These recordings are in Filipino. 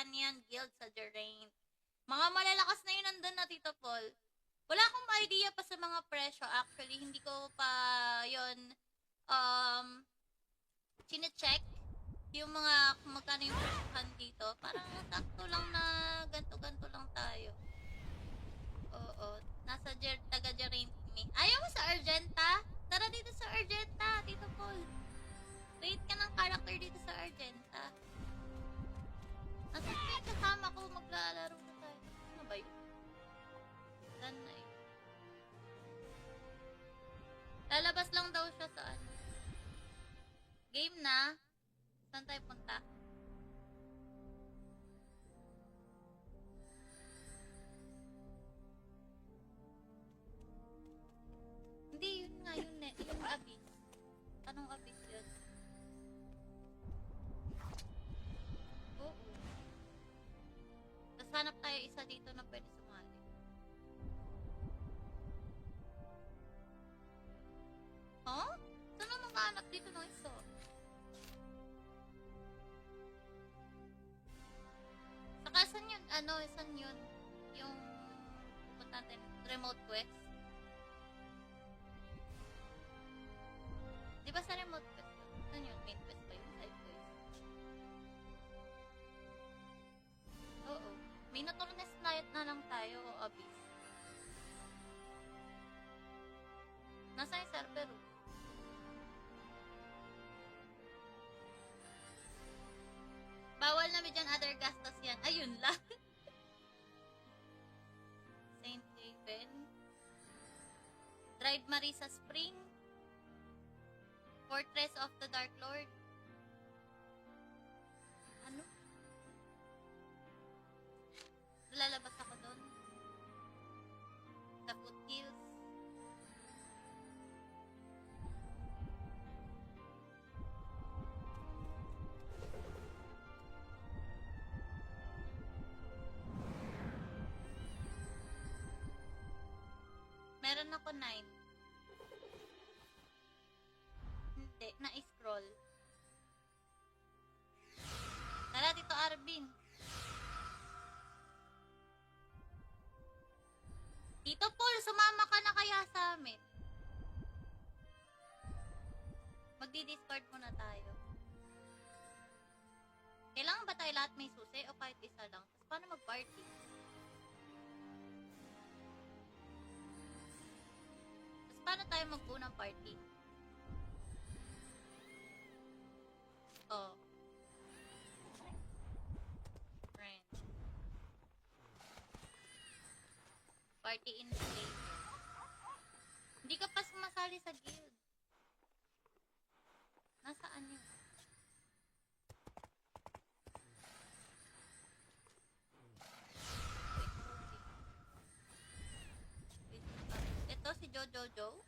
Companion Guild sa Geraint. Mga malalakas na yun nandun na, Tito Paul. Wala akong idea pa sa mga presyo. Actually, hindi ko pa yon chine-check yung mga kung magkano yung presyohan dito. Parang sakto lang na ganto-ganto lang tayo. Oo. Nasa taga-Geraint me. Ayaw mo sa Argenta? Tara dito sa Argenta, Tito Paul. Create ka ng character dito sa Argenta. Nasa yung kasama ko, maglalaro na tayo. Ano ba yun? Done na yun. Lalabas lang daw siya sa ano. Game na. Saan tayo punta? Hindi, yun nga yun eh. Yung abyss. Anong abyss yun? Oo. Tapos hanap tayo isa dito na pwede sumali. Huh? Saan naman makahanap dito ng isa? Saka saan yun? Ano? Saan yun? Yung pupunta natin, remote quest? Di ba sa remote quest yun? Saan yun? Main quest ba yun? Side quest? Oo. Minotaurus na lang tayo o abyss. Nasa yung server room? Bawal na medyan other gastos yan. Ayun lang. Saint Haven. Drive Marisa Spring. Fortress of the Dark Lord. Ano? Lalabas ako doon. The Foothills. Meron ako 9. Hindi, na-scroll. Tara, Tito Arvin. Tito Paul, sumama ka na kaya sa amin? Magdi-discord muna tayo. Kailangan ba tayo lahat may susi o kahit isa lang? Tapos paano mag-party? Tapos paano tayo magbuo ng party? Oh. Friend. Party in place. Hindi ka pa sumasali sa guild. Nasaan yun? Ito si Jojo.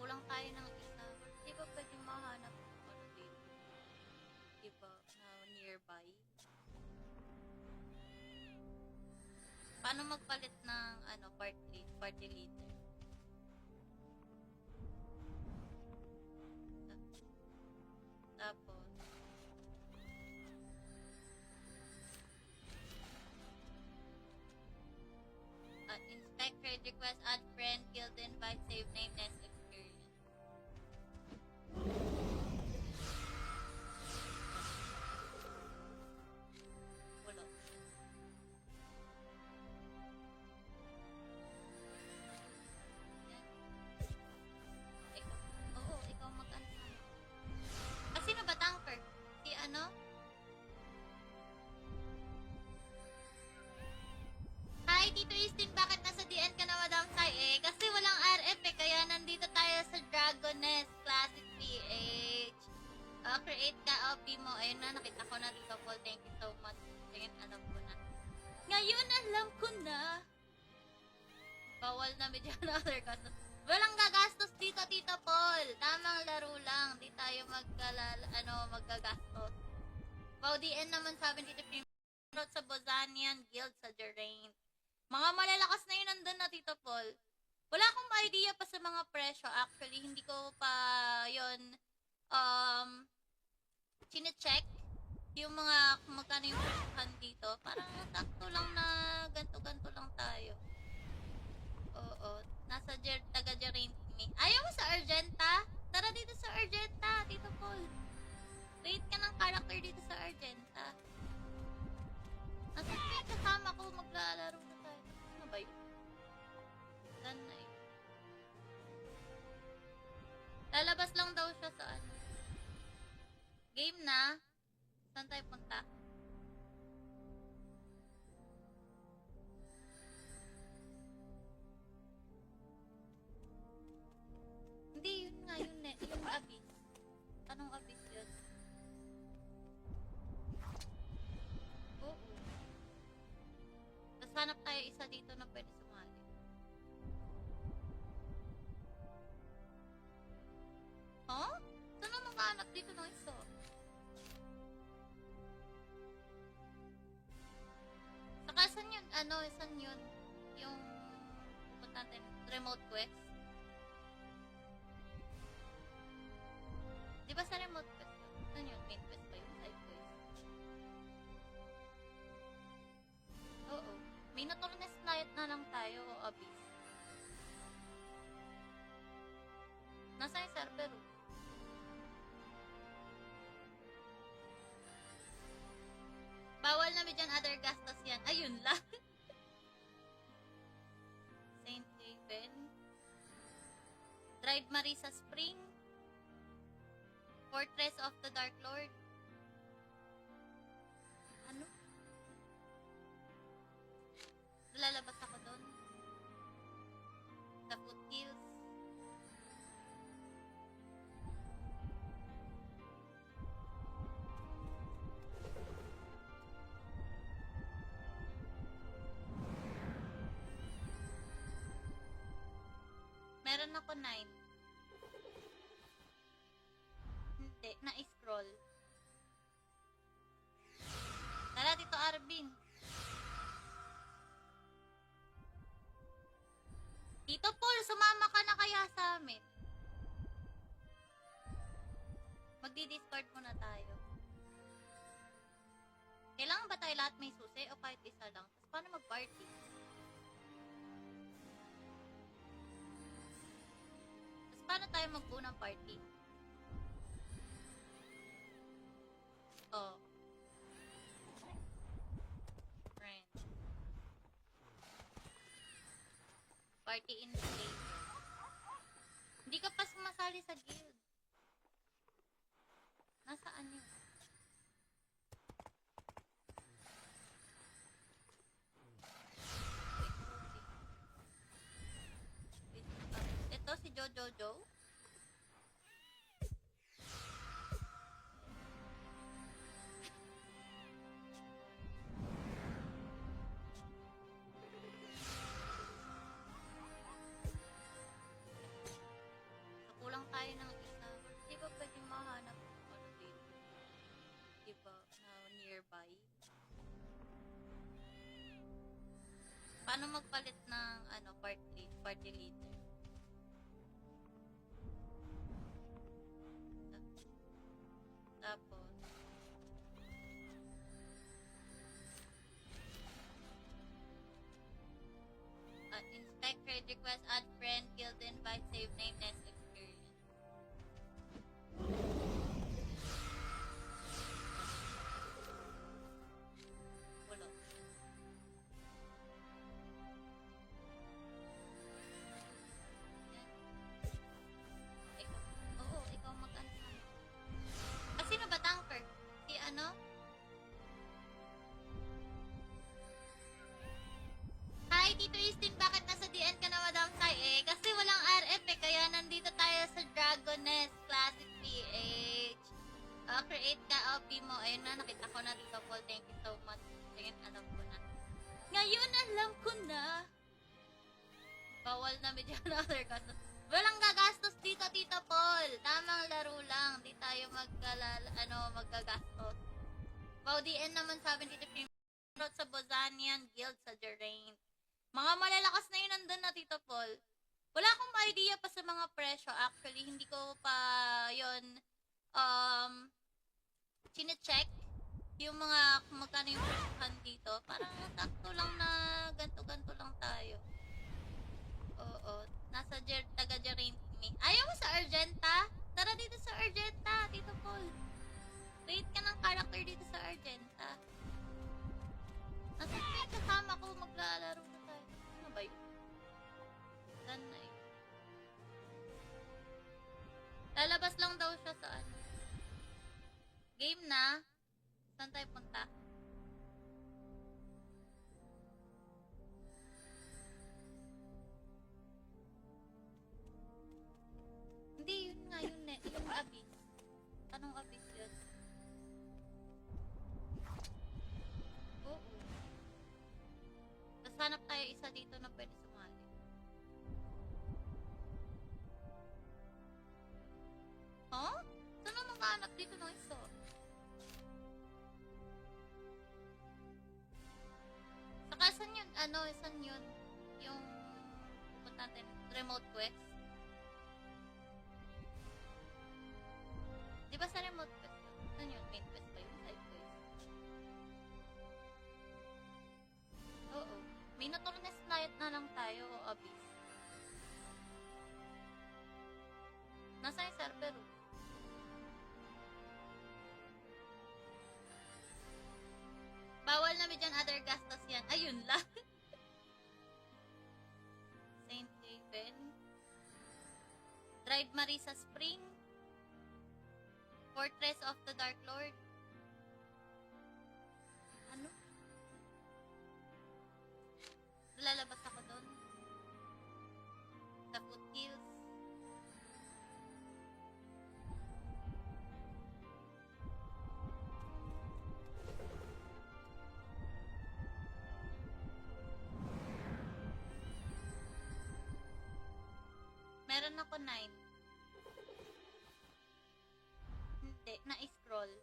Kulang tayo ng isa. Di ba pwedeng mahanap ano dito? Diba? Na nearby? Paano magpalit ng ano party leader? Tapos inspect trade request, add friend, guild invite, save name, next experience. Wala. Yan. Ikaw mag-ano. Sino ba tanker? Si ano? Hi, Tito Eastin, bakit nasa DN ka na, Madam Sai? Kasi walang RF kaya nandito tayo sa Dragoness Classic PH. Create ka, OP mo. Ayun na, nakita ko na, Tito Paul. Thank you so much. Ngayon, alam ko na. Ngayon, alam ko na. Bawal na medyo na other gastos. Walang gagastos dito, Tito Paul. Tamang laro lang. Di tayo magagastos. Wow, DN naman sabi dito, sa Bozan. Companion Guild sa Geraint. Mga malalakas na yun nandun na, Tito Paul. Wala akong idea pa sa mga presyo. Actually, hindi ko pa yon chine-check yung mga kung magkano yung presyohan dito. Parang sakto lang na ganto-ganto lang tayo. Oo. Nasa taga-Geraint me. Ayaw mo sa Argenta? Tara dito sa Argenta, Tito Paul. Create ka ng character dito sa Argenta. Nasa may kasama ko, maglalaro na tayo. Ano ba yun? Dan na eh. Lalabas lang daw siya sa ano. Game na. Saan tayo punta? Hindi, yun nga, yun eh. Yung Abyss. Anong Abyss yun? Oo. Tapos hanap tayo isa dito na pwede sumali. Huh? Saan naman kahanap dito ng isa? Saka saan yun? Ano, saan yun? Yung punta natin, remote quest? Di ba sa remote quest yun? Saan yun? Main quest ba yun? Side quest? Oo. Minotaurus Knight na lang tayo o Abyss. Nasa yung server? Bawal na dyan other gastos yan. Ayun lang. Saint Haven. Dried Marisa Spring. Fortress of the Dark Lord. Ano? Lalabas ako doon. The Foothills. Meron ako 9. Hindi, na-scroll. Tara, Tito Arvin. Tito Paul, sumama ka na kaya sa amin? Magdi-discord muna tayo. Kailangan ba tayo lahat may susi o kahit isa lang? Tapos paano mag-party? Tapos paano tayo magbuo ng party? Oh. Friend. Party invitation. Hindi ka pa sumasali sa guild. Nasaan yun? Ito si Jojo. So, kulang tayo ng isa. Di ba pwedeng mahanap ng ano dito? Di ba? Na nearby? Paano magpalit ng ano, party leader? Tapos, inspect trade request, add friend, guild invite, save name, next experience. Wala. Yan. Ikaw mag-ano. Ah, sino ba tanker? Si ano? Hi, Tito Eastin, bakit nasa DN ka na, Madam Sai? Kasi walang RF kaya nandito tayo sa Dragoness Classic PH. Create ka, OP mo. Ayun na, nakita ko na, Tito Paul. Thank you so much. Ngayon, alam ko na. Ngayon, alam ko na. Bawal na medyo other gastos. Walang gagastos dito, Tito Paul. Tamang laro lang. Di tayo magagastos. Wow, DN naman sabi dito, Road sa Bozan. Titanian Guild sa Geraint. Mga malalakas na yun nandun na, Tito Paul. Wala akong idea pa sa mga presyo. Actually, hindi ko pa yon chine-check yung mga kung magkano yung presyohan dito. Parang sakto lang na ganto-ganto lang tayo. Oo. Nasa taga Geraint me. Ayaw mo sa Argenta? Tara dito sa Argenta, Tito Paul. Create ka ng character dito sa Argenta. Nasa yung kasama ko, maglalaro na tayo. Ano ba yun? Saan na yun? Lalabas lang daw siya sa ano. Game na. Saan tayo punta? Hindi, yun nga yun eh. Yung abyss. Anong abyss yun? Oo. Tapos hanap tayo isa dito na pwede sumali. Huh? Saan naman makahanap dito ng isa? Saka saan yun? Ano, saan yun? Yung punta natin, remote quest. Di ba sa remote quest yun? Saan yun? Main quest ba yun? Side quest? Oo. Minotaurus Knight na lang tayo o Abyss. Nasa yung server room? Bawal na dyan other gastos yan. Ayun lang. Saint Haven. Drive Marisa Spring. Fortress of the Dark Lord. Ano? Lalabas ako doon. Sa Foothills. Meron ako 9. Hindi, na-scroll.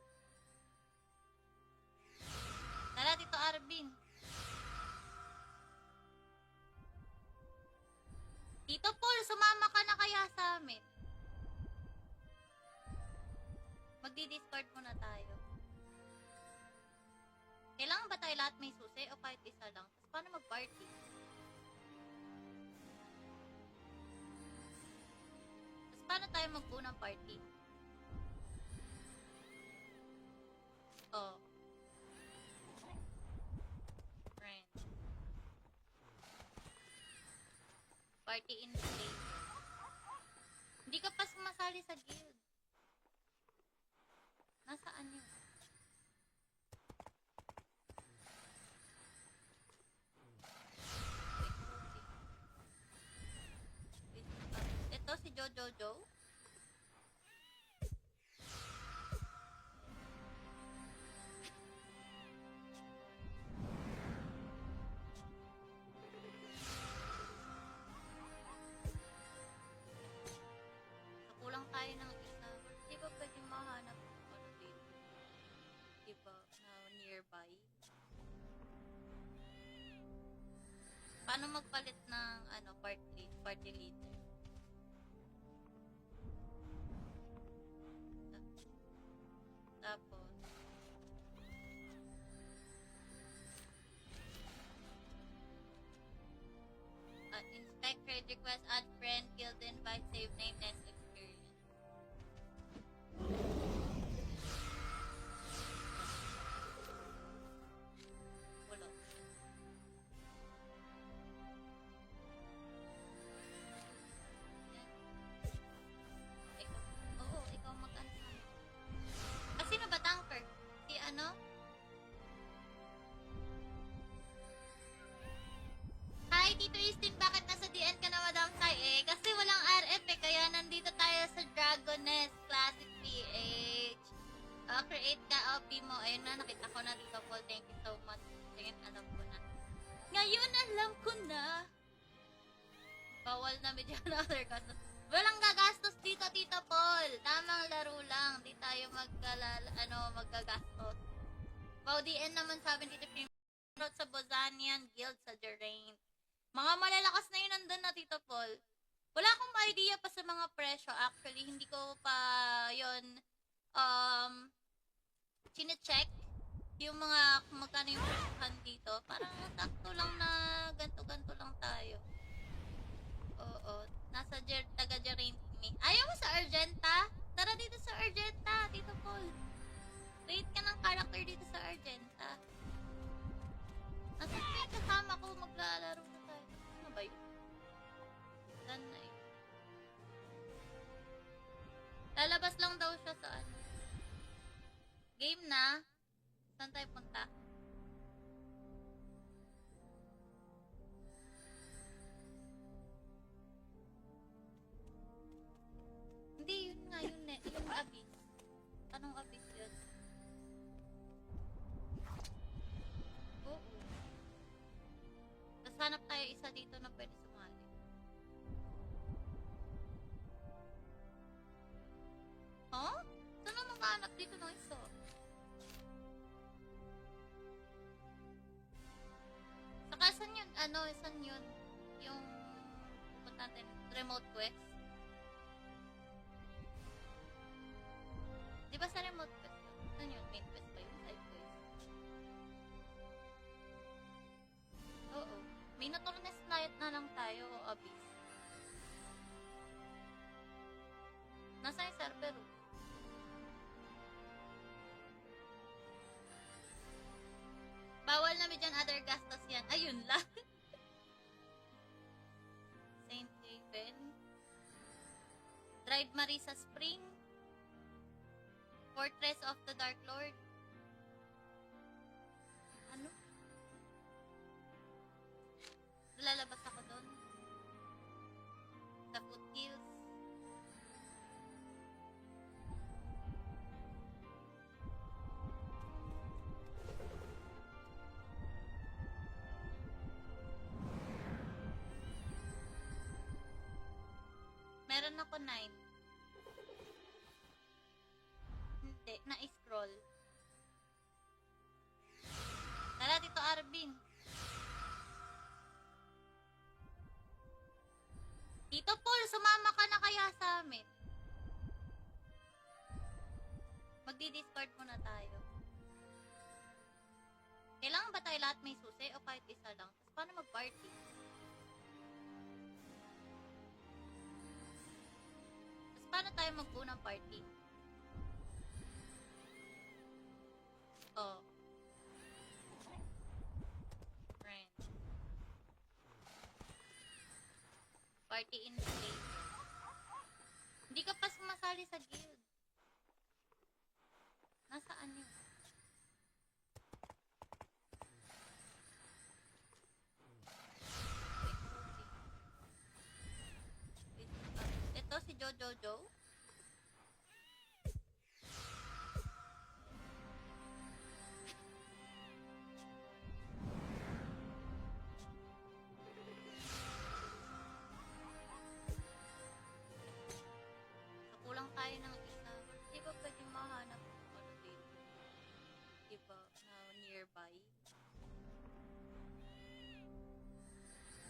Tara, dito Arvin. Tito Paul, sumama ka na kaya sa amin? Magdi-discord muna tayo. Kailangan ba tayo lahat may susi o kahit isa lang? Tapos paano mag-party? Tapos paano tayo magbuo ng party? Oh. Friend. Party invitation. Hindi ka pa sumasali sa guild. Nasaan yun? Ito si Jojo. Kulang tayo ng isa. Di ba pwede mahanap ng ano dito? Di ba? Na nearby? Paano magpalit ng ano, party leader? Tapos inspect trade request, add friend, guild invite, save name, next experience. Wala. Ikaw mag-ano sa amin. Sino ba tanker? Si ano? Hi, Tito Eastin, bakit nasa DN ka na, Madam Sai? Kasi walang RF kaya nandito tayo sa Dragoness Classic PH. Create ka, OP mo. Ayun na, nakita ko na, Tito Paul. Thank you so much. Ngayon, alam ko na. Ngayon, alam ko na. Bawal na medyo other gastos. Walang gagastos dito, Tito Paul. Tamang laro lang. Di tayo magagastos. Wow, DN naman sabi dito, sa Boza. yan, guild sa Geraint. Mga malalakas na yun nandun na, Tito Paul. Wala akong idea pa sa mga presyo. Actually, hindi ko pa yon chine-check yung mga kung magkano yung presyohan dito. Parang sakto lang na ganto-ganto lang tayo. Oo. Nasa taga Geraint me. Ayaw mo sa Argenta? Tara dito sa Argenta, Tito Paul. Create ka ng character dito sa Argenta. Nasa may kasama ko, maglalaro na tayo. Ano ba yun? Done na yun. Lalabas lang daw siya sa ano. Game na. Saan tayo punta? Hindi, yun nga yun eh. Yung Abyss. Anong Abyss yun? Oo. Tapos hanap tayo isa dito na pwede sumali. Huh? Saan na makahanap dito ng isa? Saka saan yun? Ano? Saan yun? Yung pupunta natin, remote quest? Di ba sa remote quest yun? Saan yun? Main quest ba yun? Side quest? Oo. Minotaurus Knight na lang tayo o Abyss. Nasa yung server oh. Bawal na medyan other gastos yan. Ayun lang. Saint Haven. Drive Marisa Spring. Fortress of the Dark Lord. Ano? Lalabas ako doon. The Foothills. Meron ako 9. Hindi, na-scroll. Tara, Tito Arvin. Tito Paul, sumama ka na kaya sa amin? Magdi-discord muna tayo. Kailangan ba tayo lahat may susi o kahit isa lang? Tapos paano mag-party? Tapos paano tayo mag-buo ng party? Oh. Friend. Party in place. Hindi ka pa sumasali sa guild. Nasaan yun? Ito si Jojo. Kulang tayo ng isa. Di ba pwedeng mahanap ano dito? Di ba? Nearby?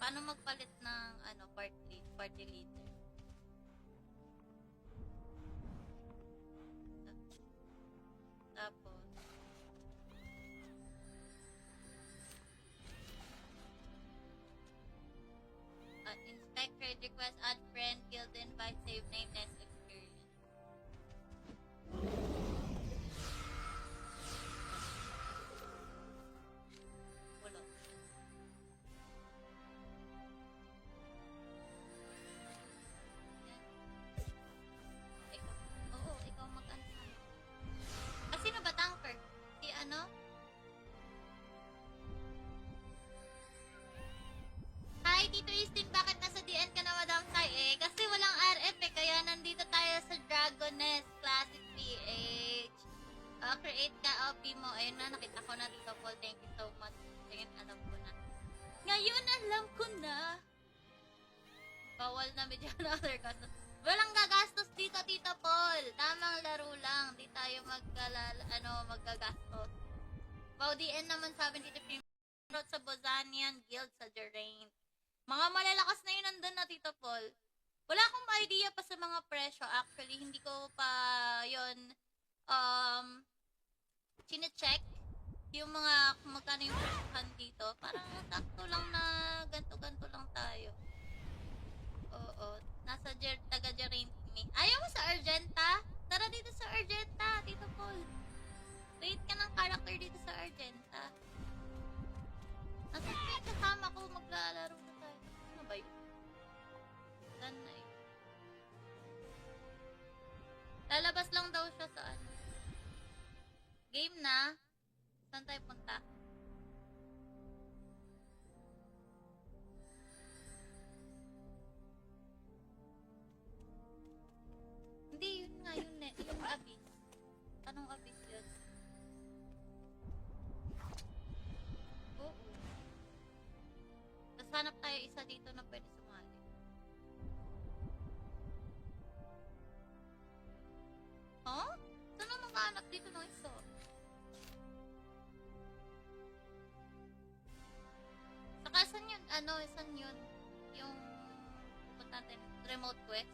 Paano magpalit ng ano party leader? Tapos inspect trade request, add friend, guild invite, save name, next experience. Wala. Yan. Ikaw mag-ano. Sino ba tanker? Si ano? Hi, Tito Eastin, bakit nasa DN ka na, Madam Sai? Kasi walang RF kaya nandito tayo sa Dragoness Classic PH. Create ka, OP mo. Ayun na, nakita ko na, Tito Paul. Thank you so much. Ngayon, alam ko na. Ngayon, alam ko na. Bawal na medyo na other gastos. Walang gagastos dito, Tito Paul. Tamang laro lang. Di tayo magagastos. Wow, DN naman sabi dito, sa Bozani. ano yan, guild sa Geraint. Mga malalakas na yun nandun na, Tito Paul. Wala akong idea pa sa mga presyo. Actually, hindi ko pa yon chine-check yung mga kung magkano yung presyohan dito. Parang sakto lang na ganto-ganto lang tayo. Oo. Nasa taga Geraint me. Ayaw mo sa Argenta? Tara dito sa Argenta, Tito Paul. Create ka ng character dito sa Argenta. Nasa yung kasama ko, maglalaro na tayo. Ano ba yun? Saan na yun? Lalabas lang daw siya sa ano. Game na. Saan tayo punta? Hindi, yun nga yun eh. Yung Abyss. Anong Abyss yun? Oo. Tapos hanap tayo isa dito na pwede sumali. Huh? Saan naman kahanap dito ng isa? Saka saan yun? Ano, saan yun? Yung punta natin, remote quest?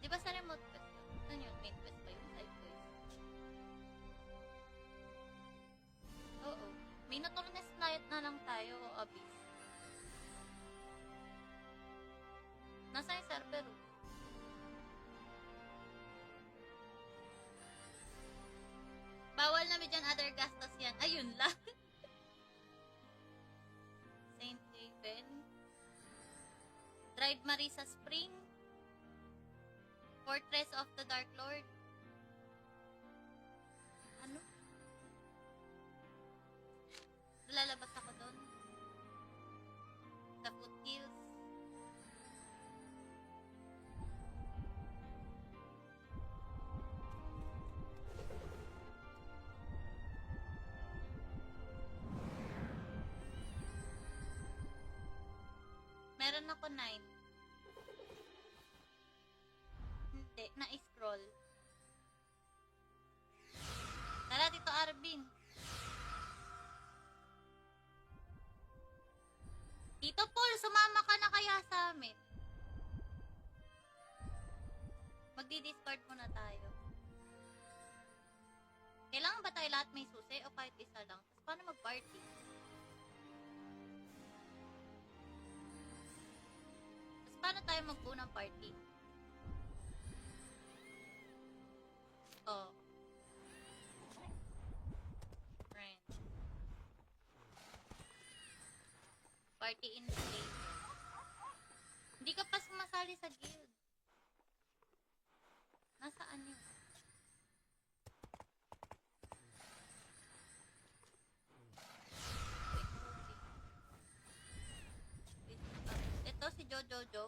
Di ba sa remote quest yun? Saan yun? Main quest ba yun? Side quest? Oo. Minotaurus Knight na lang tayo o Abyss. Nasa yung server? Bawal na medyan other gastos yan. Ayun lang. Saint Haven. Dried Marisa Spring. Fortress of the Dark Lord. Ano? Lalabas ako doon. The Foothills. Meron ako 9. Hindi, na-scroll. Tara, Tito Arvin. Tito Paul, sumama ka na kaya sa amin. Magdi-discord muna tayo. Kailangan ba tayo lahat may susi o kahit isa lang? Tapos paano mag-party? Tapos paano tayo magbuo ng party? Oh. Friend. Party invitation. Hindi ka pa sumasali sa guild. Nasaan yun? Ito si Jojo. So,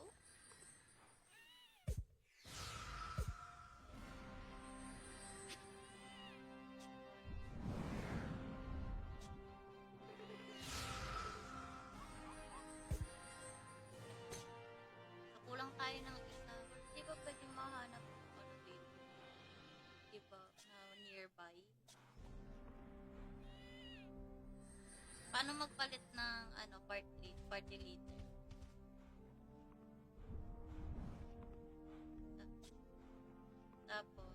kulang tayo ng isa. Di ba pwedeng mahanap ng ano dito? Di ba? Na nearby? Paano magpalit ng ano, party leader? Tapos,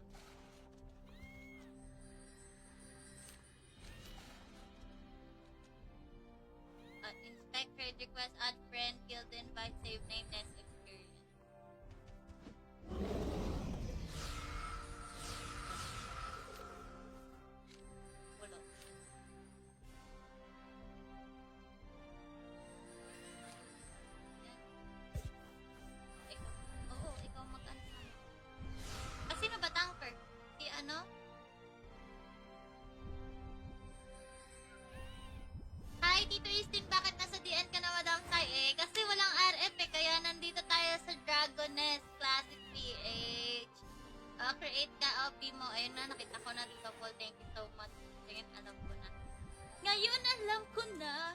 inspect trade request, add friend, guild invite, save name, next experience. Wala. Yan. Ikaw mag-ano. Sino ba tanker? Si ano? Hi, Tito Eastin, bakit nasa DN ka na, Madam Sai? Kasi walang RF kaya nandito tayo sa Dragoness Classic PH. Create ka, OP mo. Ayun na, nakita ko na, Tito Paul. Thank you so much. Ngayon, alam ko na. Ngayon, alam ko na.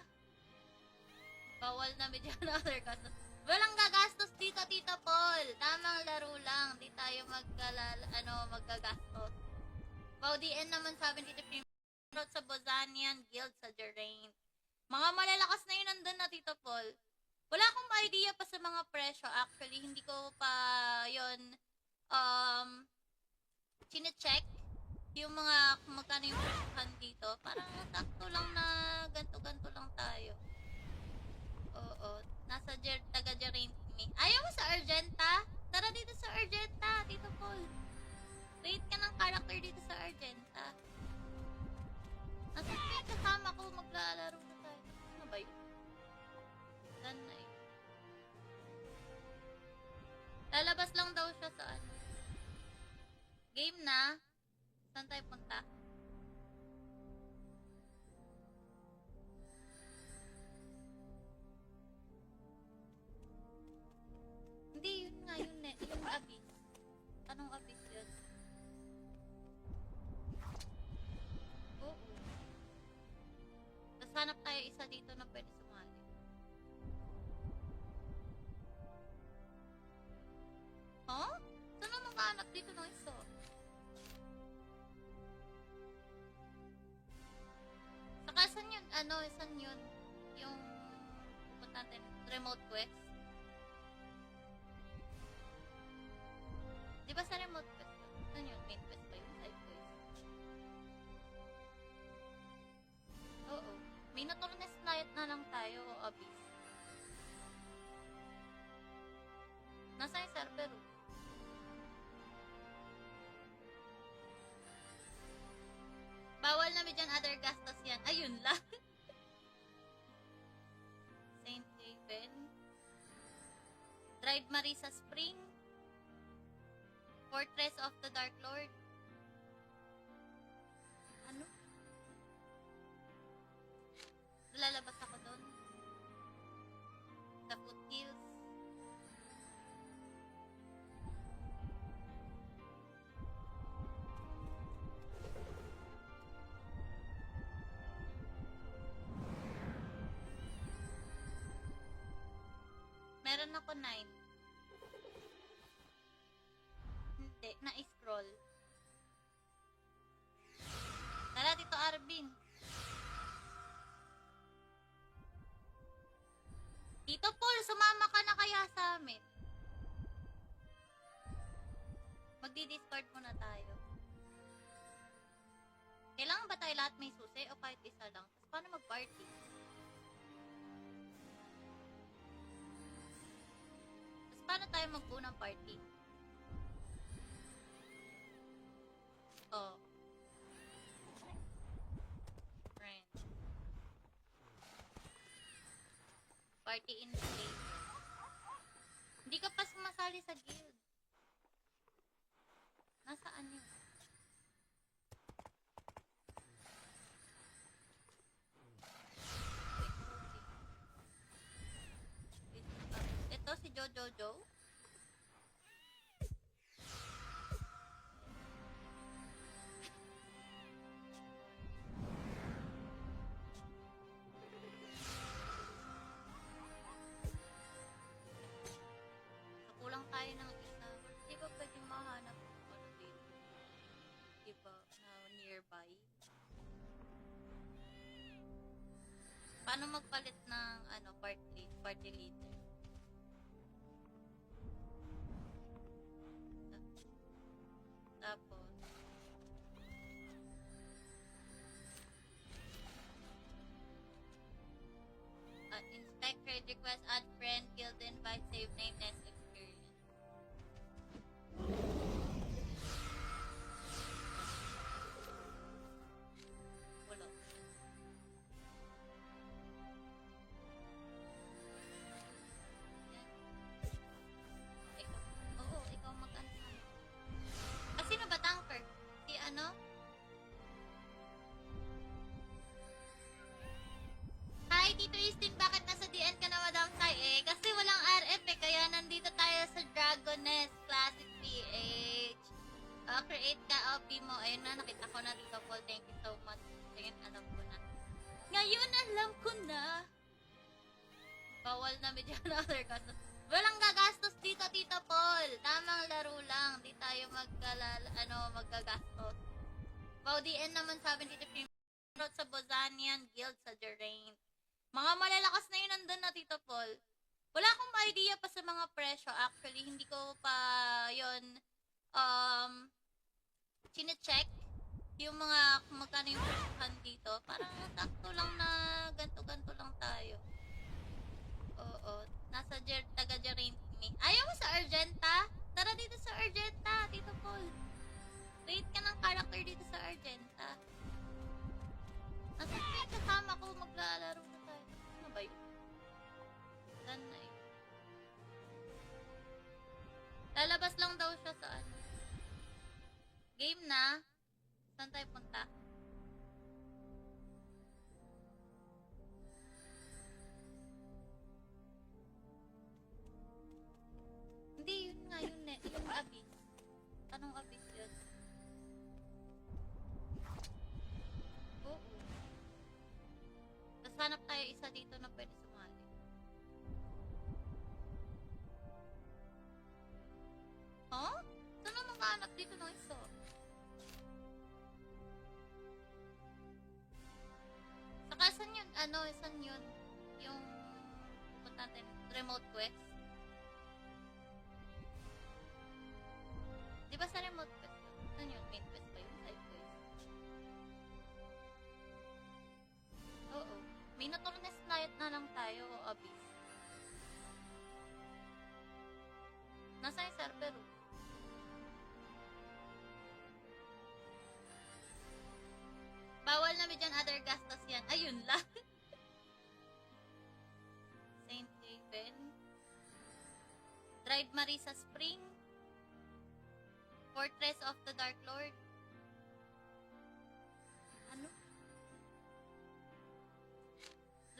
Bawal na medyo other gastos. Walang gagastos dito, Tito Paul. Tamang laro lang. Di tayo magagastos. Wow, DN naman sabi dito, Road sa Bozan. Draconian Guild sa Geraint. Mga malalakas na yun nandun na, Tito Paul. Wala akong idea pa sa mga presyo. Actually, hindi ko pa yon chine-check yung mga kung magkano yung presyohan dito. Parang sakto lang na ganto-ganto lang tayo. Oo. Nasa taga Geraint me. Ayaw mo sa Argenta? Tara dito sa Argenta, Tito Paul. Create ka ng character dito sa Argenta. Nasa may kasama ko, maglalaro na tayo. Ano ba yun? Done na eh. Lalabas lang daw siya sa ano. Game na. Saan tayo punta? Hindi, yun nga yun eh. Yung abyss. Anong abyss yun? Oo. Tapos hanap tayo isa dito na pwede sumali. Huh? Saan naman makahanap dito ng isa? Saka saan yun? Ano? Saan yun? Yung pupunta natin, remote quest? Di ba sa remote quest yun? Saan yun? Main quest ba yun? Side quest? Oo. Minotaurus Knight na lang tayo o Abyss. Nasa yung server oh. Bawal na dyan other gastos yan. Ayun lang. Saint Haven. Drive Marisa Spring. Fortress of the Dark Lord. Ano? Lalabas ako doon. The Foothills. Meron ako 9. Hindi, na-scroll. Tara, Tito Arvin. Tito Paul, sumama ka na kaya sa amin? Magdi-discord muna tayo. Kailangan ba tayo lahat may susi o kahit isa lang? Tapos paano mag-party? Tapos paano tayo mag-buo ng party? Oh. Friend. Party invitation. Hindi ka pa sumasali sa guild. Nasaan yun? Ito si Jojo. Kulang tayo ng isa. Di ba pwede mahanap ano dito? Di ba na nearby? Paano magpalit ng ano party leader? Tapos inspect trade request, add friend, guild invite, save name, next experience. Wala. Yan. Ikaw mag-ano sa akin. Sino ba tanker? Si ano? Hi, Tito Eastin, bakit nasa DN ka na, Madam Sai? Kasi walang RF kaya nandito tayo sa Dragoness Classic PH. Create ka, OP mo. Ayun na, nakita ko na, Tito Paul. Thank you so much. Ngayon, alam ko na. Ngayon, alam ko na. Bawal na medyo other gastos. Walang gagastos dito, Tito Paul. Tamang laro lang. Di tayo magagastos. Wow, DN naman sabi dito, pero shoutout sa Bozanian Guild sa Geraint. Mga malalakas na yun nandun na, Tito Paul. Wala akong idea pa sa mga presyo. Actually, hindi ko pa yon chine-check yung mga kung magkano yung presyohan dito. Parang sakto lang na ganto-ganto lang tayo. Oo. Nasa taga Geraint me. Ayaw mo sa Argenta? Tara dito sa Argenta, Tito Paul. Create ka ng character dito sa Argenta. Nasa kasama ko, maglalaro na tayo. Ano ba yun? Saan na yun? Lalabas lang daw siya sa ano. Game na. Saan tayo punta? Hindi, yun nga yun eh. Yung Abyss. Anong Abyss yun? Oo. Tapos hanap tayo isa dito na pwede sumali. Huh? Saan na makahanap dito ng isa? Saka saan yun? Ano? Saan yun? Yung pupunta natin, remote quest? Di ba sa remote quest yun? Saan yun? Main quest ba yun? Side quest? Oo. Minotaurus Night na lang tayo o Abyss. Nasa yung server oh. Bawal na medyan other gastos yan. Ayun lang. Saint Haven. Drive Marisa Spring. Fortress of the Dark Lord. Ano?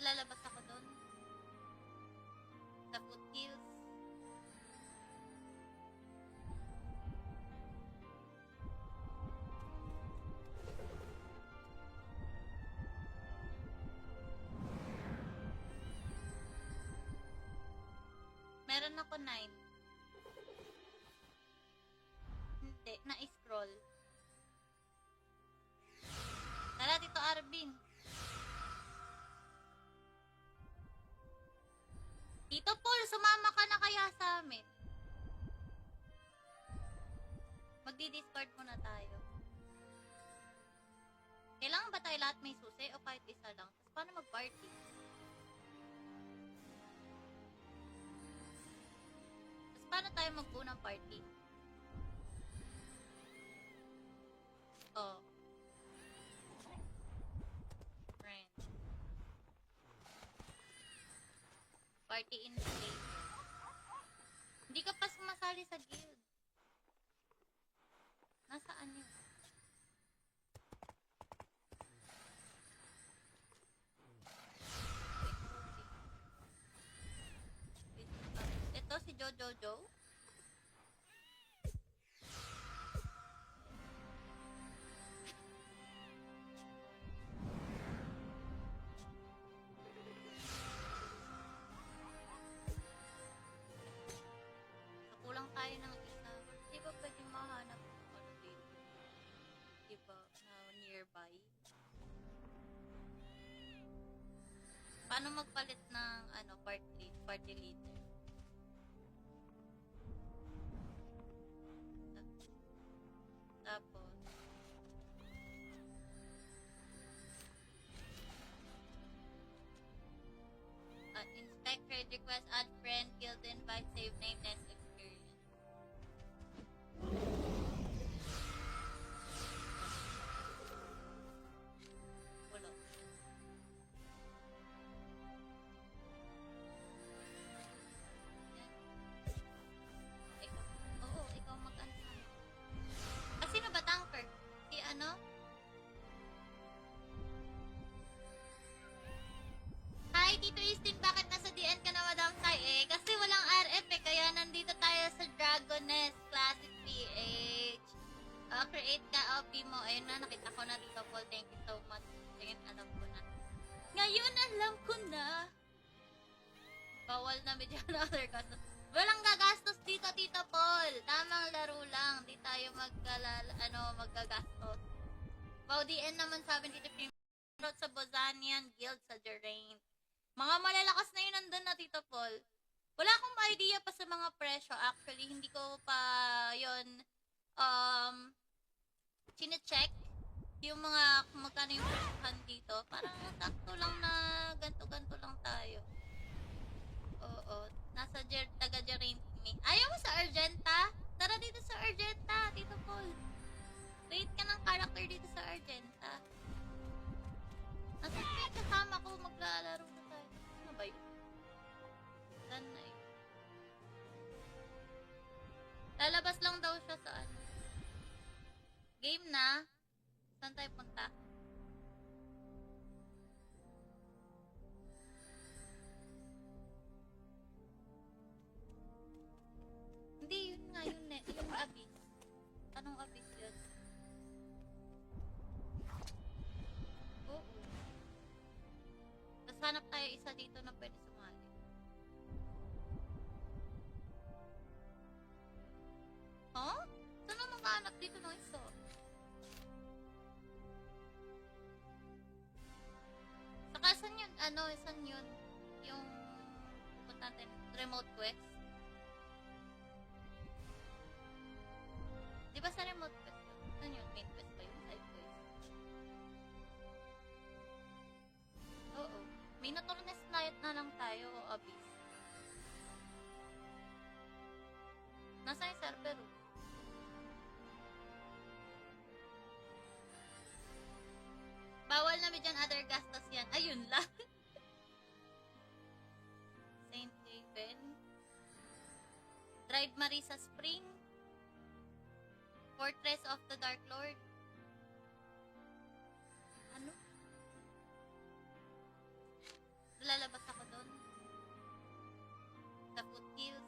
Lalabas ako doon. Sa Foothills. Meron ako 9. Hindi, na-scroll. Tara, Tito Arvin. Tito Paul, sumama ka na kaya sa amin? Magdi-discord muna tayo. Kailangan ba tayo lahat may susi o kahit isa lang? Tapos paano mag-party? Tapos paano tayo magbuo ng party? Oh. Friend. Party in place. Hindi ka pa sumasali sa guild. Nasaan yun? Ito si Jojo. Kulang tayo ng isa. Di ba pwedeng mahanap ano dito? Di ba? Nearby? Paano magpalit ng ano party leader? Tapos inspect trade request, add friend, guild invite, save name, next experience. Wala. Yan. Ikaw mag-ano. Sino ba tanker? Si ano? Hi, Tito Eastin, bakit nasa DN ka na, Madam Sai? Kasi walang RF kaya nandito tayo sa Dragoness Classic PH. Create ka, OP mo. Ayun na, nakita ko na dito, Paul. Thank you so much. Ngayon, alam ko na. Ngayon, alam ko na. Bawal na medyo na other gastos. Walang gagastos dito, Tito Paul. Tamang laro lang. Di tayo magagastos. Wow, DN naman sabi dito, shoutout sa Bozanian Guild sa Geraint. Mga malalakas na yun nandun na, Tito Paul. Wala akong idea pa sa mga presyo. Actually, hindi ko pa yon chine-check yung mga kung magkano yung presyohan dito. Parang sakto lang na ganto-ganto lang tayo. Oo. Nasa taga-Geraint me. Ayaw mo sa Argenta? Tara dito sa Argenta, Tito Paul. Create ka ng character dito sa Argenta. Nasa yung kasama ko, maglalaro na tayo. Ano ba yun? Saan na yun? Lalabas lang daw siya sa ano. Game na. Saan tayo punta? Hindi, yun nga, yung Abyss. Anong Abyss yun? Oo. Tapos hanap tayo isa dito na pwede sumali. Huh? Saan naman kahanap dito ng isa? Saka saan yun? Saan yun? Yung pupunta natin, remote quest? Di ba sa remote quest yun? Saan yun? Main quest ba yun? Side quest? Oo. Minotaurus Knight na lang tayo o Abyss. Nasa yung server? Bawal na dyan other gastos yan. Ayun lang. Saint Haven. Dried Marisa Spring. Fortress of the Dark Lord. Ano? Lalabas ako doon. Sa foothills.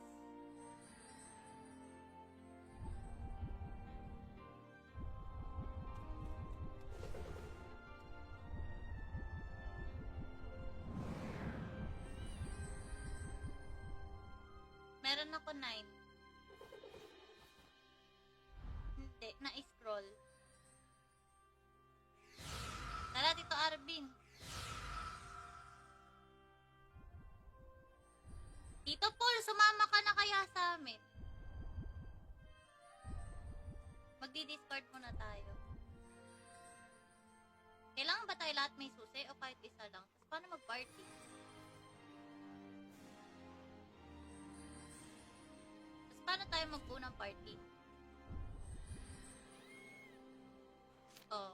Meron ako 9. Hindi, na-scroll. Tara, Tito Arvin. Tito Paul, sumama ka na kaya sa amin. Magdi-discord muna tayo. Kailangan ba tayo lahat may susi o kahit isa lang? Tapos paano mag-party? Tapos paano tayo magbuo ng party? Oh.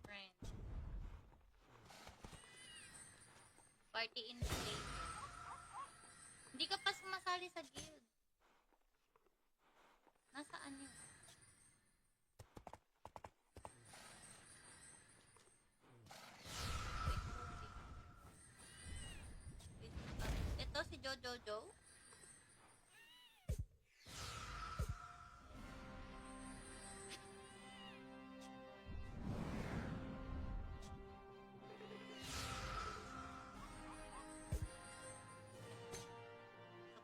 Friend. Party invitation. Hindi ka pa sumasali sa guild. Nasaan yun? Ito si Jojo.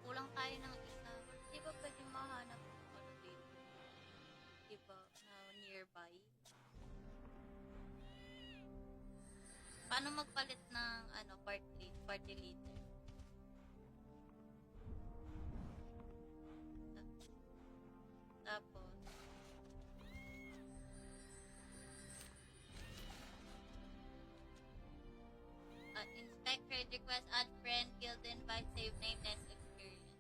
Kulang tayo ng isa. Di ba pwede mahanap ano dito? Di ba? Na nearby? Paano magpalit ng party leader? Tapos inspect friend request, add friend, guild invite, save name, next experience.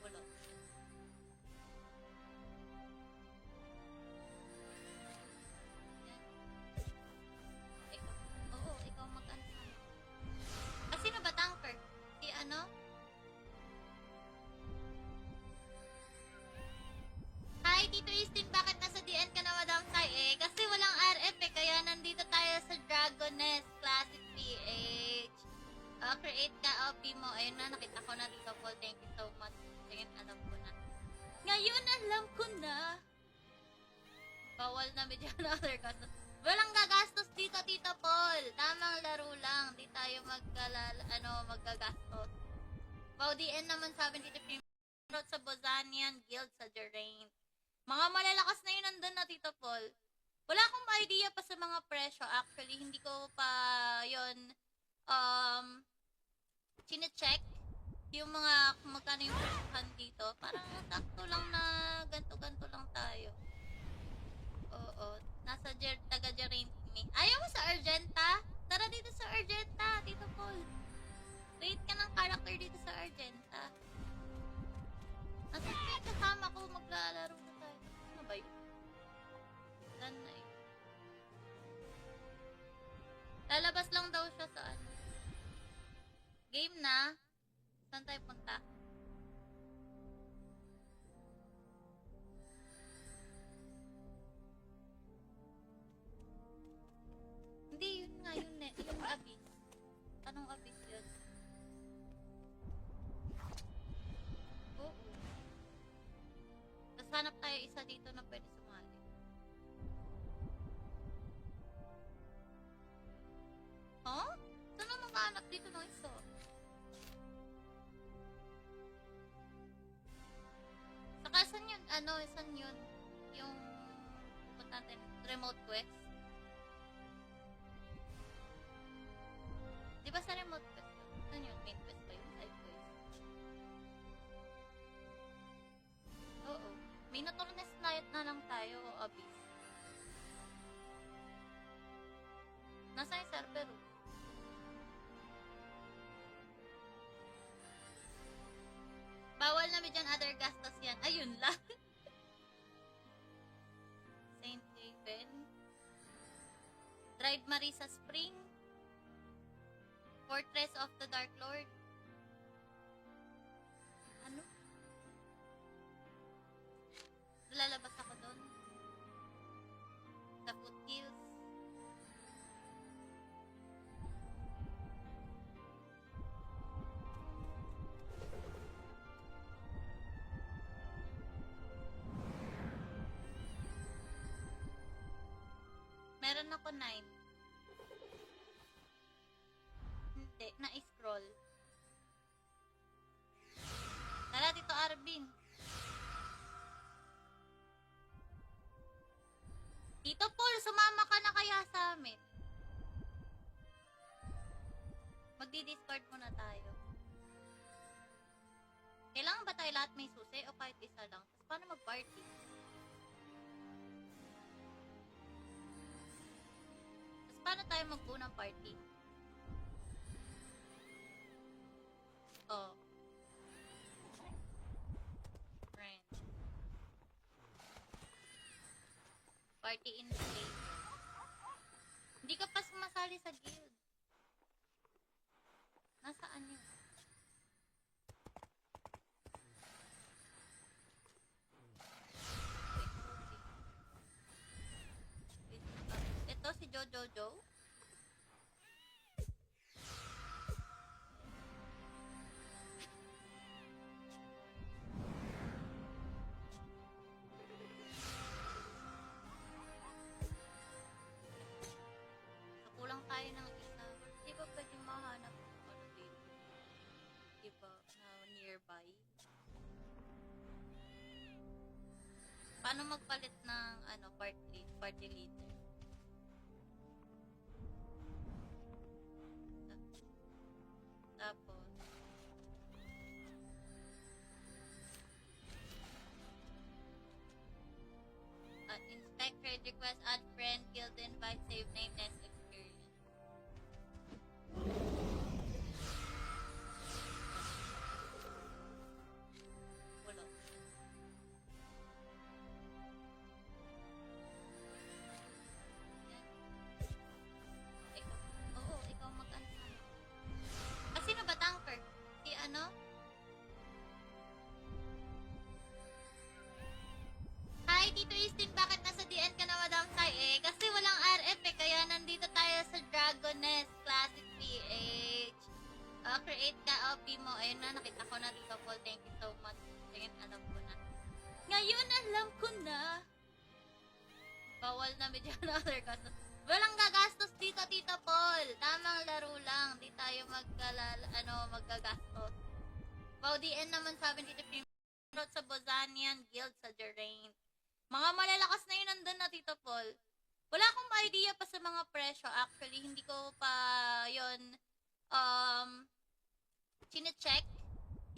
Wala. Ikaw mag-ano. Sino ba tanker? Si ano? Hi, Tito Eastin, bakit nasa DN ka na, Madam Sai? Kasi walang RF kaya nandito tayo sa Dragoness Classic PH. Create ka, OP mo. Ayun na, nakita ko na, Tito Paul. Thank you so much. Ngayon, alam ko na. Ngayon, alam ko na. Bawal na medyo other gastos. Walang gagastos dito, Tito Paul. Tamang laro lang. Di tayo magagastos. Wow, DN naman sabi dito, Trot sa Bozanian Guild sa Geraint. Mga malalakas na yun nandun na, Tito Paul. Wala akong idea pa sa mga presyo. Actually, hindi ko pa yon chine-check yung mga kung magkano yung presyohan dito. Parang sakto lang na ganto-ganto lang tayo. Oo. Nasa taga Geraint me. Ayaw mo sa Argenta? Tara dito sa Argenta, Tito Paul. Create ka ng character dito sa Argenta. Nasa may kasama ko, maglalaro na tayo. Ano ba yun? Done na eh. Lalabas lang daw siya sa ano. Game na. Saan tayo punta? Hindi, yun nga yun eh. Yung abyss. Anong abyss yun? Oo. Tapos hanap tayo isa dito na pwede sumali. Huh? Saan naman makahanap dito ng isa? Saka saan yun? Ano? Saan yun? Yung punta natin, remote quest? Di ba sa remote quest yun? Saan yun? Main quest ba yun? Side quest? Oo. Minotaurus Knight na lang tayo o Abyss. Nasa yung server oh. Bawal na medyan other gastos yan. Ayun lang. Saint Haven. Drive Marisa Spring. Fortress of the Dark Lord. Ano? Lalabas ako doon. The Foothills. Meron ako 9. Hindi, na-scroll. Tara, Tito Arvin. Tito Paul, sumama ka na kaya sa amin. Magdi-discord muna tayo. Kailangan ba tayo lahat may susi o kahit isa lang? Tapos paano mag-party? Tapos paano tayo magbuo ng party? Oh. Friend. Party invitation. Hindi ka pa sumasali sa guild. Nasaan yun? Ito si Jojo. Kulang tayo ng isa. Di ba pwede mahanap ng ano dito? Di ba? Na nearby? Paano magpalit ng ano party leader? Tapos inspect trade request, add friend, guild invite, save name, next experience. Wala. Yan. Ikaw mag-ano sa akin. Sino ba tanker? Si ano? Hi, Tito Eastin, bakit nasa DN ka na, Madam Sai? Kasi walang RF kaya nandito tayo sa Dragoness Classic PH. Create ka, OP mo. Ayun na, nakita ko na, Tito Paul. Thank you so much. Ngayon, alam ko na. Ngayon, alam ko na. Bawal na medyo na other gastos. Walang gagastos dito, Tito Paul. Tamang laro lang. Di tayo magagastos. Wow, DN naman sabi dito, shoutout sa Bozanian Guild sa Geraint. Mga malalakas na yun nandun na, Tito Paul. Wala akong idea pa sa mga presyo. Actually, hindi ko pa yon chine-check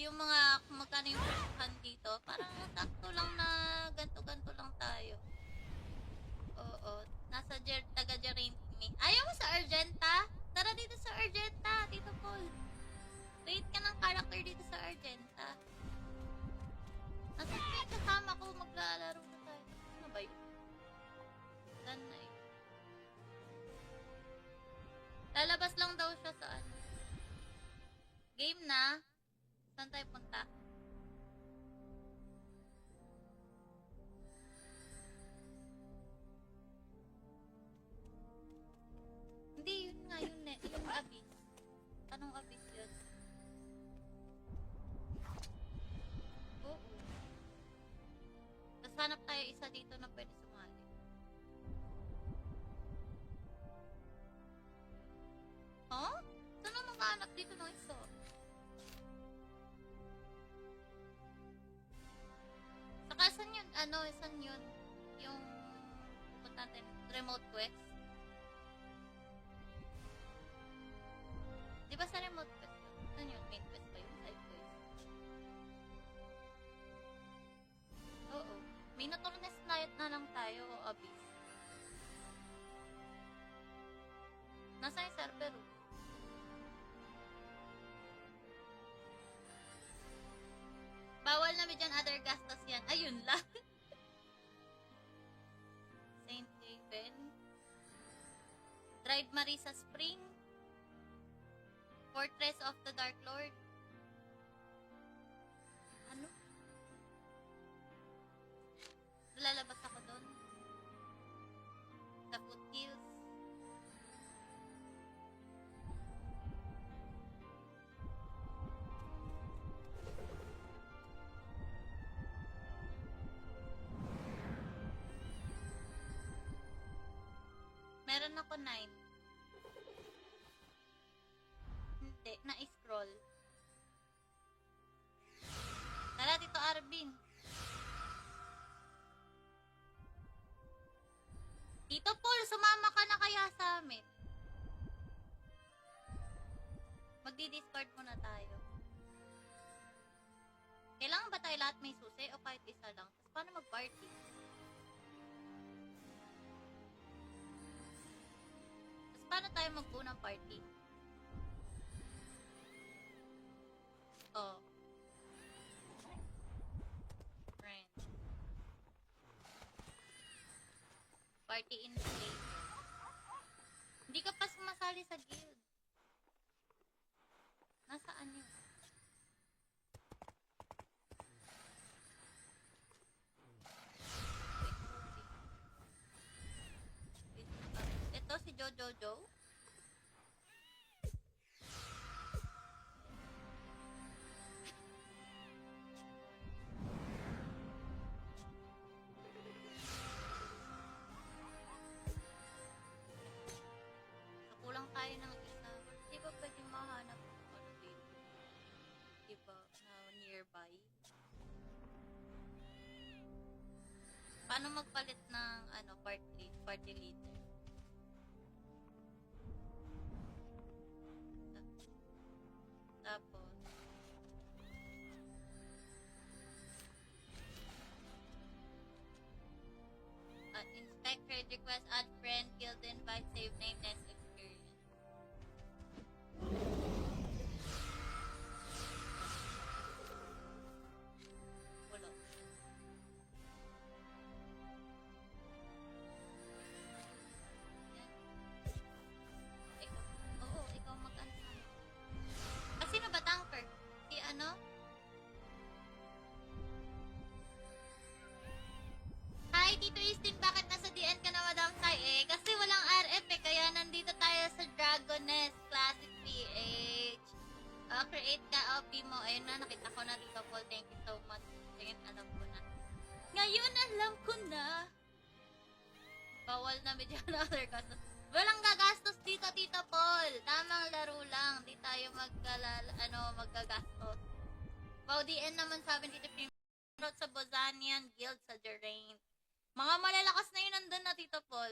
yung mga kung magkano yung presyohan dito. Parang sakto lang na ganto-ganto lang tayo. Oo. Nasa taga Geraint me. Ayaw mo sa Argenta? Tara dito sa Argenta, Tito Paul. Create ka ng character dito sa Argenta. Nasa yung kasama ko, maglalaro na tayo. Ano ba yun? Saan na yun? Lalabas lang daw siya sa ano. Game na. Saan tayo punta? Hindi, yun nga yun eh. Yung Abyss. Anong Abyss yun? Oo. Tapos hanap tayo isa dito na pwede sumali. Huh? Saan na makahanap dito ng isa? Saka saan yun? Ano? Saan yun? Yung punta natin, remote quest? Di ba sa remote quest yun? Saan yun? Main quest ba yun? Side quest? Oo. Minotaurus Knight na lang tayo o Abyss. Nasa yung server oh. Bawal na medyan other gastos yan. Ayun lang. Saint Haven. Drive Marisa Spring. Fortress of the Dark Lord. Ano? Lalabas ako doon. The Foothills. Meron ako 9. Hindi, na-scroll. Tara, Tito Arvin. Tito Paul, sumama ka na kaya sa amin? Magdi-discord muna tayo. Kailangan ba tayo lahat may susi o kahit isa lang? Tapos paano mag-party? Tapos paano tayo magbuo ng party? Oh. Friend. Party in place. Hindi ka pa sumasali sa guild. Nasaan yun? Ito si Jojo. Kulang tayo ng isa. Di ba pwede mahanap ano dito? Di ba? Na nearby? Paano magpalit ng ano party leader? Tapos inspect trade request, add friend, guild invite, save name, next experience. Wala. Yan. Ikaw mag-ano. Sino ba tanker? Si ano? Hi, Tito Eastin, bakit nasa DN ka na, Madam Sai? Kasi walang RF kaya nandito tayo sa Dragoness Classic PH. Create ka, OP mo. Ayun na, nakita ko na, Tito Paul. Thank you so much. Ngayon, alam ko na. Ngayon, alam ko na. Bawal na medyo na other gastos. Walang gagastos dito, Tito Paul. Tamang laro lang. Di tayo magagastos. Wow, DN naman sabi dito, shoutout sa Bozanian Guild sa Geraint. Mga malalakas na yun nandun na, Tito Paul.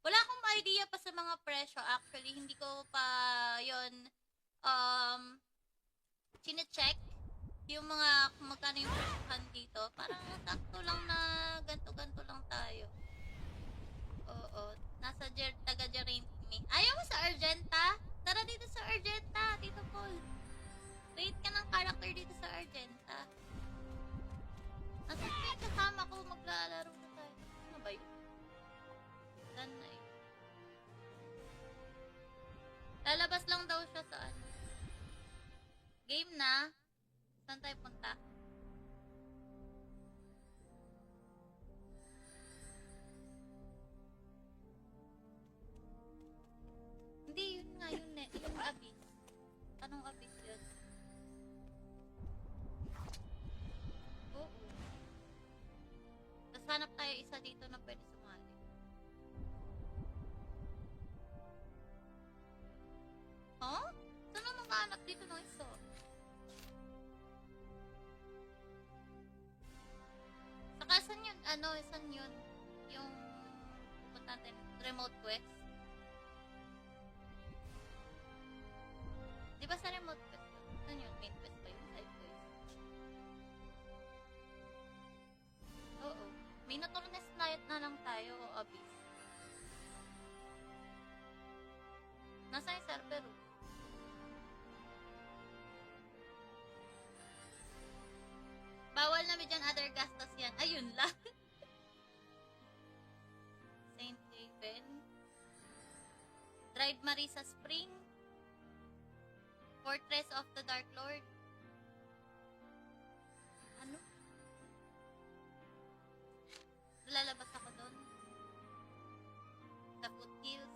Wala akong idea pa sa mga presyo. Actually, hindi ko pa yon chine-check yung mga kung magkano yung presyohan dito. Parang sakto lang na ganto-ganto lang tayo. Oo. Nasa taga-Geraint me. Ayaw mo sa Argenta? Tara dito sa Argenta, Tito Paul. Create ka ng character dito sa Argenta. Nasa yung kasama ko, maglalaro na tayo. Ano ba yun? Done na eh. Lalabas lang daw siya sa ano. Game na. Saan tayo punta? Hindi, yun nga yun eh. Yung abyss. Anong abyss yun? Oo. Tapos hanap tayo isa dito na pwede sumali. Huh? Saan naman kahanap dito ng isa? Saka saan yun? Ano? Saan yun? Yung pupunta natin remote quest? Di ba sa remote quest yun? Saan yun? Main quest ba yun? Side quest? Oo. Minotaurus Knight na lang tayo o Abyss. Nasa yung server? Bawal na dyan other gastos yan. Ayun lang. Saint Haven. Dried Marisa Spring. Fortress of the Dark Lord. Ano? Lalabas ako doon. The Foothills.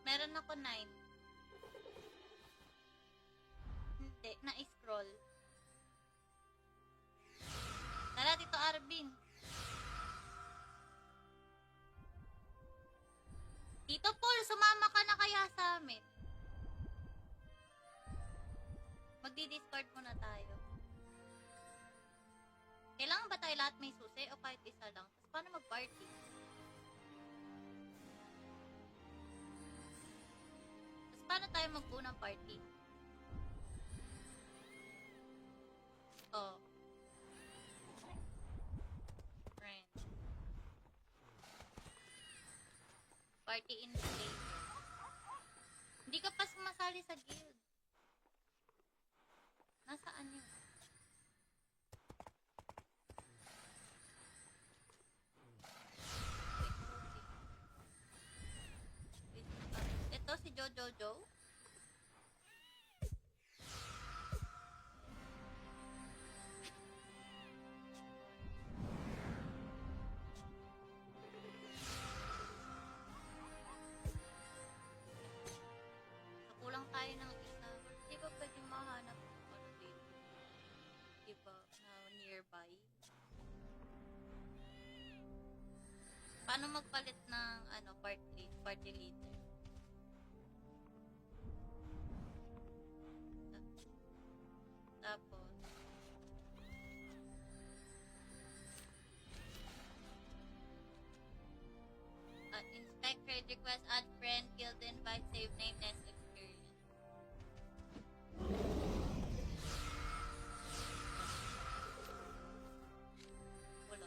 Meron ako 9. Hindi, na-scroll. Tara, Tito Arvin. Tito Paul, sumama ka na kaya sa amin. Magdi-discord muna tayo. Kailangan ba tayo lahat may susi o kahit isa lang? Tapos paano mag-party? Tapos paano tayo mag-buo ng party? Oh. Friend. Party invitation. Hindi ka pa sumasali sa guild. Nasaan yun? Ito si Jojo. Kulang tayo ng isa. Di ba pwedeng mahanap ano dito? Di ba? Na nearby? Paano magpalit ng ano party leader? Tapos inspect trade request, add friend, guild invite, save name, next experience. Wala.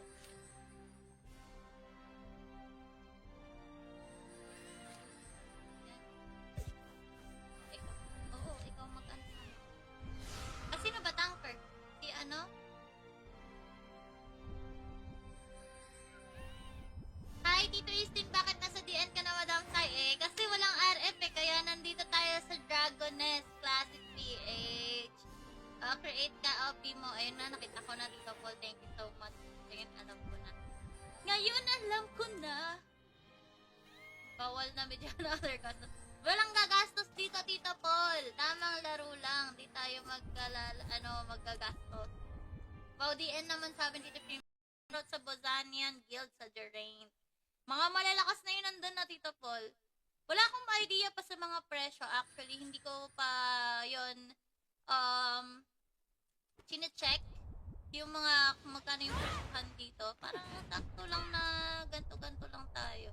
Ikaw mag-ano. Sino ba tanker? Si ano? Hi, Tito Eastin, bakit nasa DN ka na, Madam Sai? Kasi walang RF kaya nandito tayo sa Dragoness Classic PH. Create ka, OP mo. Ayun na, nakita ko na, Tito Paul. Thank you so much. Ngayon, alam ko na. Ngayon, alam ko na. Bawal na medyo other gastos. Walang gagastos dito, Tito Paul. Tamang laro lang. Di tayo magagastos. Wow, DN naman sabi dito, Trot sa Bozanian Guild sa Geraint. Mga malalakas na yun nandun na, Tito Paul. Wala akong idea pa sa mga presyo. Actually, hindi ko pa yon chine-check yung mga kung magkano yung presyohan dito. Parang sakto lang na ganto-ganto lang tayo.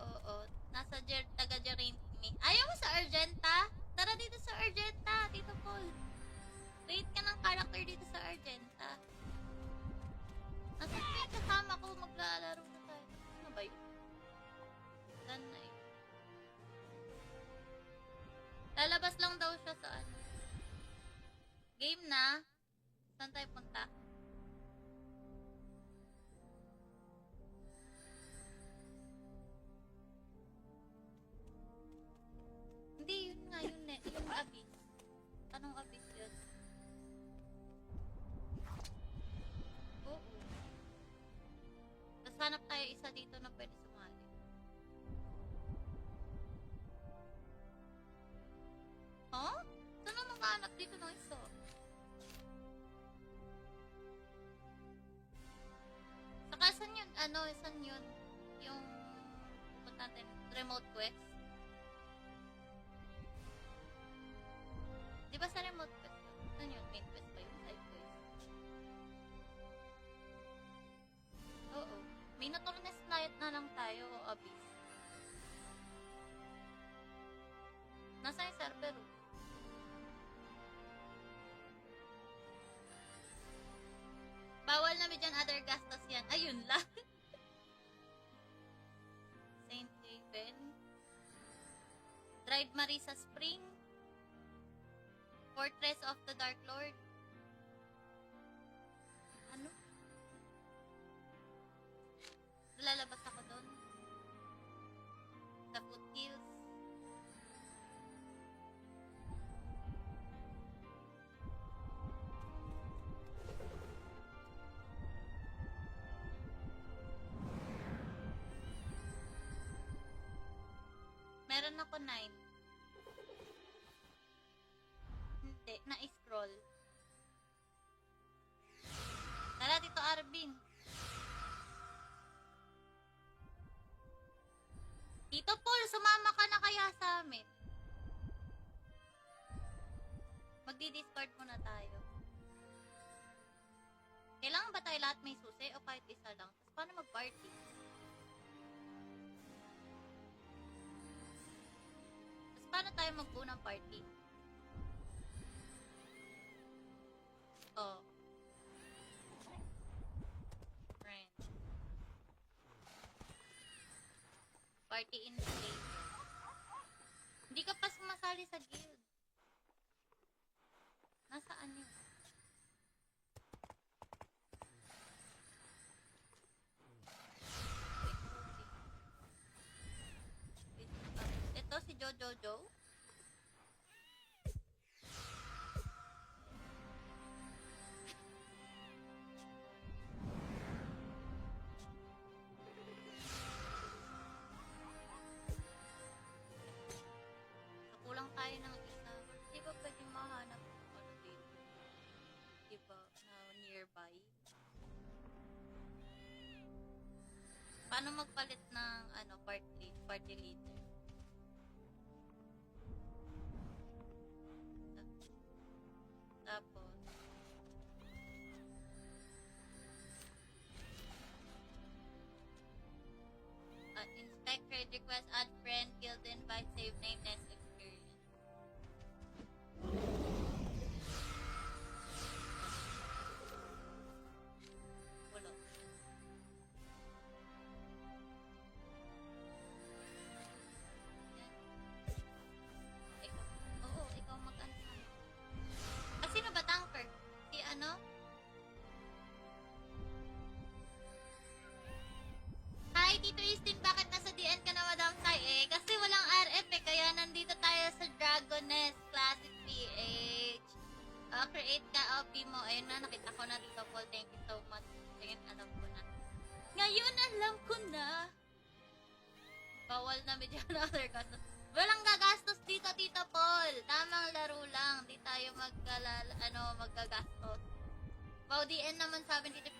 Oo. Nasa taga Geraint me. Ayaw mo sa Argenta? Tara dito sa Argenta, Tito Paul. Create ka ng character dito sa Argenta. Nasa may kasama ko, maglalaro na tayo. Ano ba yun? Saan na yun? Lalabas lang daw siya sa ano. Game na. Saan tayo punta? Hindi, yun nga yun eh. Yung abyss. Anong abyss yun? Oo. Tapos hanap tayo isa dito na pwede sumali. Huh? Saan na makahanap dito ng isa? Saka saan yun? Ano? Saan yun? Yung punta natin, remote quest? Di ba sa remote quest yun? Saan yun? Main quest ba yun? Side quest? Oo. Minotaurus Knight na lang tayo o Abyss. Nasa yung server? Bawal na dyan other gastos yan. Ayun lang. Saint Haven. Dried Marisa Spring. Fortress of the Dark Lord. Ano? Lalabas ako doon. The Foothills. Meron ako 9. Hindi, na-scroll. Tara, Tito Arvin. Tito Paul, sumama ka na kaya sa amin? Magdi-discord muna tayo. Kailangan ba tayo lahat may susi o kahit isa lang? Tapos paano mag-party? Paano tayo magbuo ng party? Oh. Friend. Party invitation. Hindi ka pa sumasali sa guild. Nasaan yun? Ito si Jojo. Kulang tayo ng isa. Di ba pwede mahanap ng ano dito? Di ba? Na nearby? Paano magpalit ng ano party leader? Tapos inspect trade request, add friend, guild invite, save name, next experience. Wala. Yan. Ikaw mag-ano. Sino ba tanker? Si ano? Hi, Tito Eastin, bakit nasa DN ka na, Madam Sai? Kasi walang RF kaya nandito tayo sa Dragoness Classic PH. Create ka, OP mo. Ayun na, nakita ko na, Tito Paul. Thank you so much. Ngayon, alam ko na. Ngayon, alam ko na. Bawal na medyo na other gastos. Walang gagastos dito, Tito Paul. Tamang laro lang. Di tayo magagastos. Wow, DN naman sabi dito,